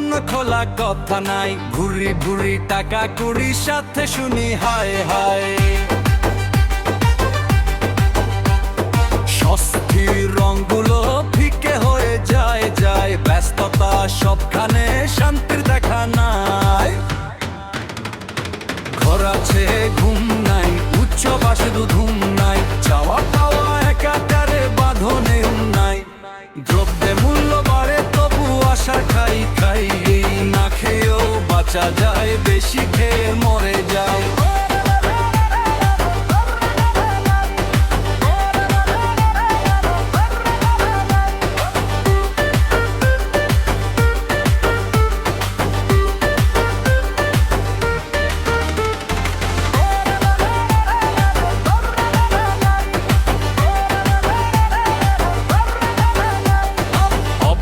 মন খোলা কথা নাই, ঘুরি ঘুরি টাকা কুড়ির সাথে শুনি হায় হায়। স্বস্তির রঙগুলো ফিকে হয়ে যায় যায়, ব্যস্ততা সবখানে শান্তির দেখা নাই। ঘর আছে ঘুম নাই, উৎসবা শুধু ধুম নাই, চাওয়া পাওয়া একাকারে বাঁধনে নাই। দ্রব্যে মূল্য বাড়ে তবু আশা খাই খাই, না খেয়েও বাঁচা যায়, বেশি খেয়ে মরে যায়।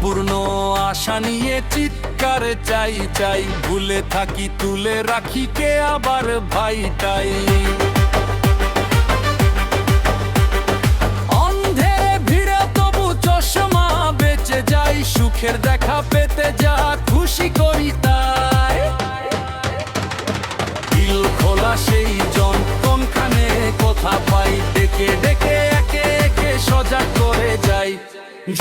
পূর্ণ আশা নিয়ে চিৎকার চাই চাই, ভুলে থাকি তুলে রাখি কে আবার ভাইটাই। অন্ধের ভিড়ে তবু চশমা বেঁচে যাই, সুখের দেখা পেতে যা খুশি করি তাই। দিল খোলা সেই জন কোনখানে কোথা পাই, ডেকে ডেকে একে একে সজাগ করে যাই।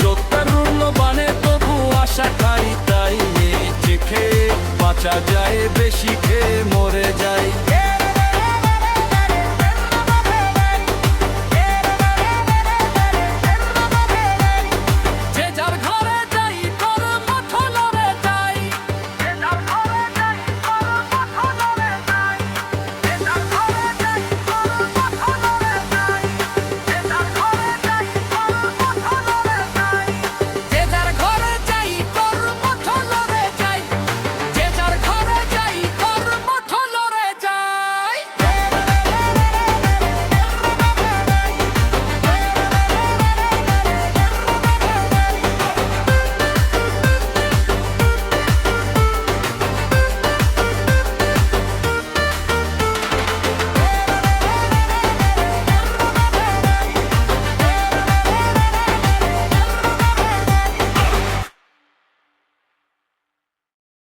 যোদ্ধার মূল্যবানে তবু আশা খাই তাই, যে খেয়ে বাঁচা যায়, বেশি খেয়ে মরে যায়।